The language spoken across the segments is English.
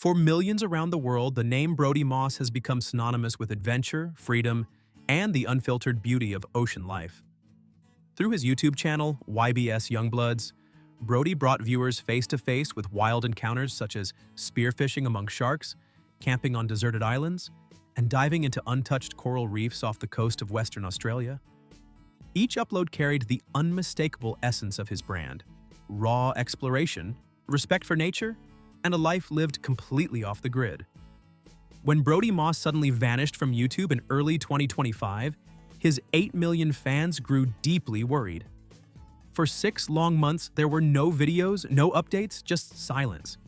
For millions around the world, the name Brodie Moss has become synonymous with adventure, freedom, and the unfiltered beauty of ocean life. Through his YouTube channel, YBS Youngbloods, Brodie brought viewers face-to-face with wild encounters such as spearfishing among sharks, camping on deserted islands, and diving into untouched coral reefs off the coast of Western Australia. Each upload carried the unmistakable essence of his brand: raw exploration, respect for nature, and a life lived completely off the grid. When Brodie Moss suddenly vanished from YouTube in early 2025, his 8 million fans grew deeply worried. For 6 long months, there were no videos, no updates, just silence.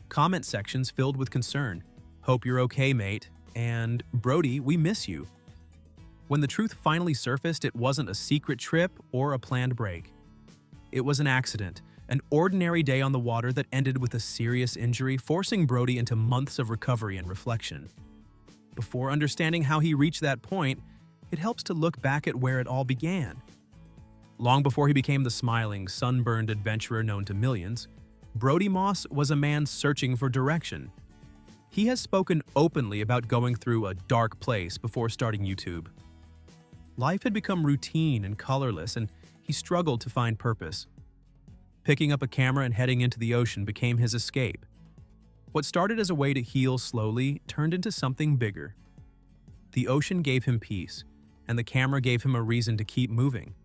Comment sections filled with concern. "Hope you're okay, mate," and "Brodie, we miss you." When the truth finally surfaced, it wasn't a secret trip or a planned break. It was an accident, an ordinary day on the water that ended with a serious injury, forcing Brodie into months of recovery and reflection. Before understanding how he reached that point, it helps to look back at where it all began. Long before he became the smiling, sunburned adventurer known to millions, Brodie Moss was a man searching for direction. He has spoken openly about going through a dark place before starting YouTube. Life had become routine and colorless, and he struggled to find purpose. Picking up a camera and heading into the ocean became his escape. What started as a way to heal slowly turned into something bigger. The ocean gave him peace, and the camera gave him a reason to keep moving.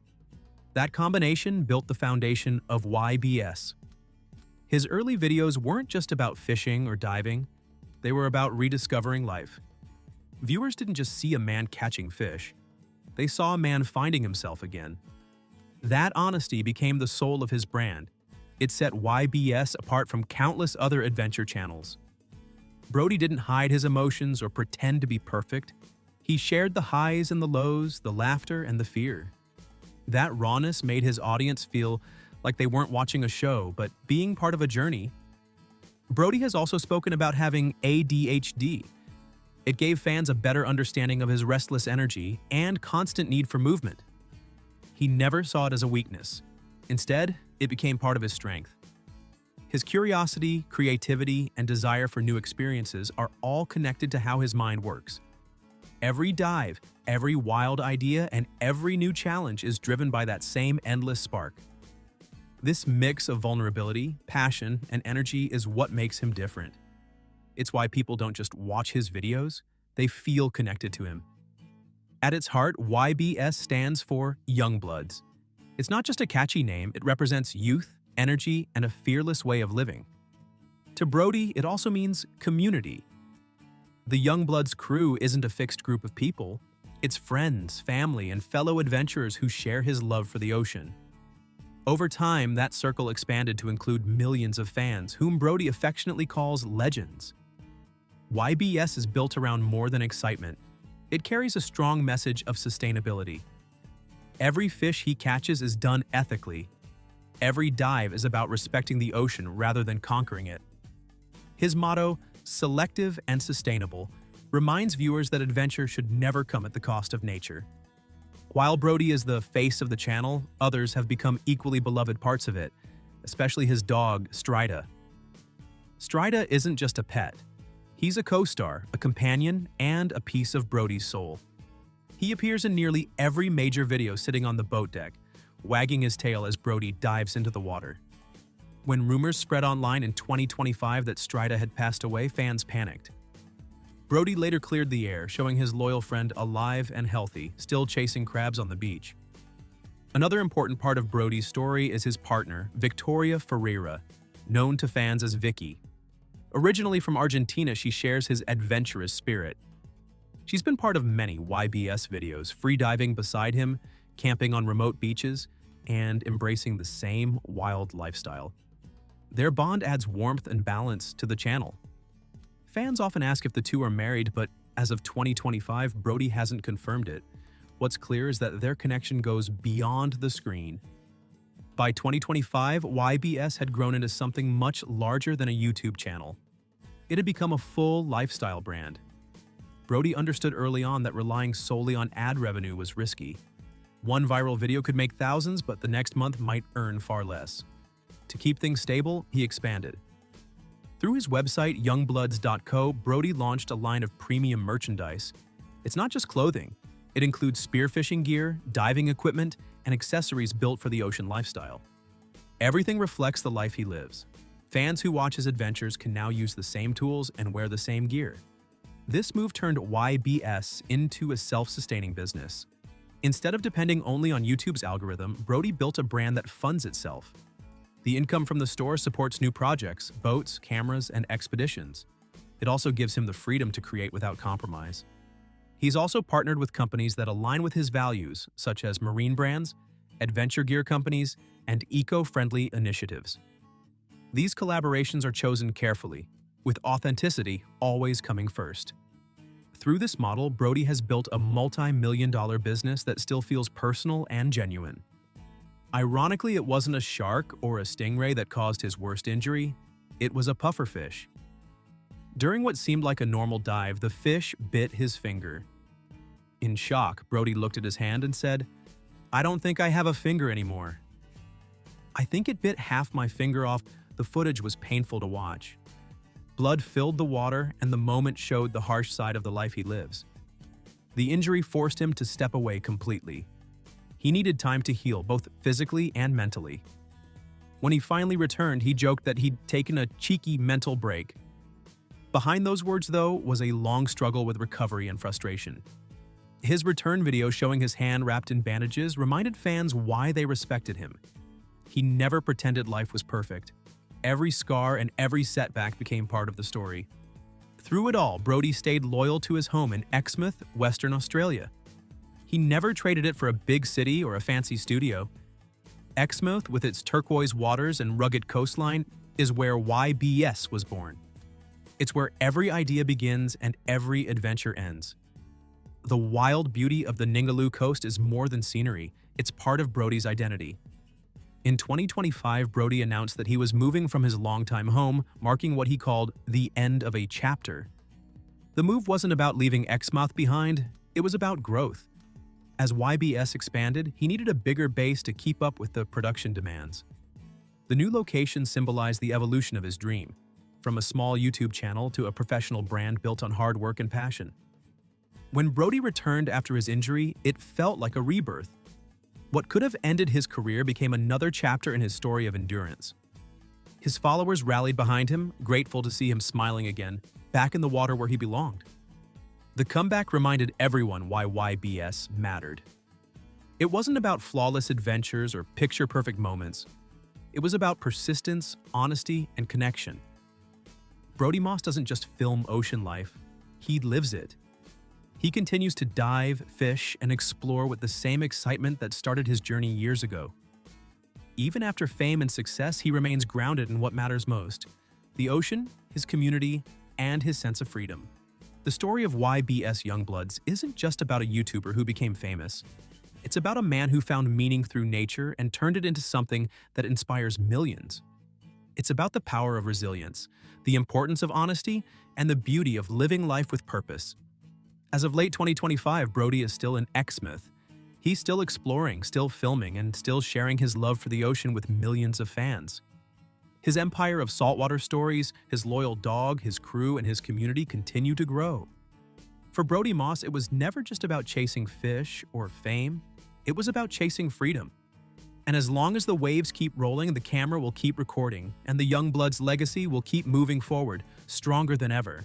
That combination built the foundation of YBS. His early videos weren't just about fishing or diving, they were about rediscovering life. Viewers didn't just see a man catching fish, they saw a man finding himself again. That honesty became the soul of his brand. It set YBS apart from countless other adventure channels. Brodie didn't hide his emotions or pretend to be perfect. He shared the highs and the lows, the laughter and the fear. That rawness made his audience feel like they weren't watching a show, but being part of a journey. Brodie has also spoken about having ADHD. It gave fans a better understanding of his restless energy and constant need for movement. He never saw it as a weakness. Instead, it became part of his strength. His curiosity, creativity, and desire for new experiences are all connected to how his mind works. Every dive, every wild idea, and every new challenge is driven by that same endless spark. This mix of vulnerability, passion, and energy is what makes him different. It's why people don't just watch his videos, they feel connected to him. At its heart, YBS stands for Youngbloods. It's not just a catchy name, it represents youth, energy, and a fearless way of living. To Brodie, it also means community. The Youngbloods crew isn't a fixed group of people, it's friends, family, and fellow adventurers who share his love for the ocean. Over time, that circle expanded to include millions of fans, whom Brodie affectionately calls legends. YBS is built around more than excitement. It carries a strong message of sustainability. Every fish he catches is done ethically. Every dive is about respecting the ocean rather than conquering it. His motto, selective and sustainable, reminds viewers that adventure should never come at the cost of nature. While Brodie is the face of the channel, others have become equally beloved parts of it, especially his dog, Strida. Strida isn't just a pet. He's a co-star, a companion, and a piece of Brodie's soul. He appears in nearly every major video sitting on the boat deck, wagging his tail as Brodie dives into the water. When rumors spread online in 2025 that Strida had passed away, fans panicked. Brodie later cleared the air, showing his loyal friend alive and healthy, still chasing crabs on the beach. Another important part of Brodie's story is his partner, Victoria Ferreira, known to fans as Vicky. Originally from Argentina, she shares his adventurous spirit. She's been part of many YBS videos, freediving beside him, camping on remote beaches, and embracing the same wild lifestyle. Their bond adds warmth and balance to the channel. Fans often ask if the two are married, but as of 2025, Brodie hasn't confirmed it. What's clear is that their connection goes beyond the screen. By 2025, YBS had grown into something much larger than a YouTube channel. It had become a full lifestyle brand. Brodie understood early on that relying solely on ad revenue was risky. One viral video could make thousands, but the next month might earn far less. To keep things stable, he expanded. Through his website, youngbloods.co, Brodie launched a line of premium merchandise. It's not just clothing. It includes spearfishing gear, diving equipment, and accessories built for the ocean lifestyle. Everything reflects the life he lives. Fans who watch his adventures can now use the same tools and wear the same gear. This move turned YBS into a self-sustaining business. Instead of depending only on YouTube's algorithm, Brodie built a brand that funds itself. The income from the store supports new projects, boats, cameras, and expeditions. It also gives him the freedom to create without compromise. He's also partnered with companies that align with his values, such as marine brands, adventure gear companies, and eco-friendly initiatives. These collaborations are chosen carefully, with authenticity always coming first. Through this model, Brodie has built a multi-million-dollar business that still feels personal and genuine. Ironically, it wasn't a shark or a stingray that caused his worst injury. It was a pufferfish. During what seemed like a normal dive, the fish bit his finger. In shock, Brodie looked at his hand and said, "I don't think I have a finger anymore." "I think it bit half my finger off." The footage was painful to watch. Blood filled the water, and the moment showed the harsh side of the life he lives. The injury forced him to step away completely. He needed time to heal, both physically and mentally. When he finally returned, he joked that he'd taken a cheeky mental break. Behind those words, though, was a long struggle with recovery and frustration. His return video showing his hand wrapped in bandages reminded fans why they respected him. He never pretended life was perfect. Every scar and every setback became part of the story. Through it all, Brodie stayed loyal to his home in Exmouth, Western Australia. He never traded it for a big city or a fancy studio. Exmouth, with its turquoise waters and rugged coastline, is where YBS was born. It's where every idea begins and every adventure ends. The wild beauty of the Ningaloo coast is more than scenery, it's part of Brodie's identity. In 2025, Brodie announced that he was moving from his longtime home, marking what he called the end of a chapter. The move wasn't about leaving Exmouth behind, it was about growth. As YBS expanded, he needed a bigger base to keep up with the production demands. The new location symbolized the evolution of his dream, from a small YouTube channel to a professional brand built on hard work and passion. When Brodie returned after his injury, it felt like a rebirth. What could have ended his career became another chapter in his story of endurance. His followers rallied behind him, grateful to see him smiling again, back in the water where he belonged. The comeback reminded everyone why YBS mattered. It wasn't about flawless adventures or picture-perfect moments. It was about persistence, honesty, and connection. Brodie Moss doesn't just film ocean life, he lives it. He continues to dive, fish, and explore with the same excitement that started his journey years ago. Even after fame and success, he remains grounded in what matters most: the ocean, his community, and his sense of freedom. The story of YBS Youngbloods isn't just about a YouTuber who became famous. It's about a man who found meaning through nature and turned it into something that inspires millions. It's about the power of resilience, the importance of honesty, and the beauty of living life with purpose. As of late 2025, Brodie is still in Exmouth. He's still exploring, still filming, and still sharing his love for the ocean with millions of fans. His empire of saltwater stories, his loyal dog, his crew, and his community continue to grow. For Brodie Moss, it was never just about chasing fish or fame. It was about chasing freedom. And as long as the waves keep rolling, the camera will keep recording, and the Youngbloods legacy will keep moving forward, stronger than ever.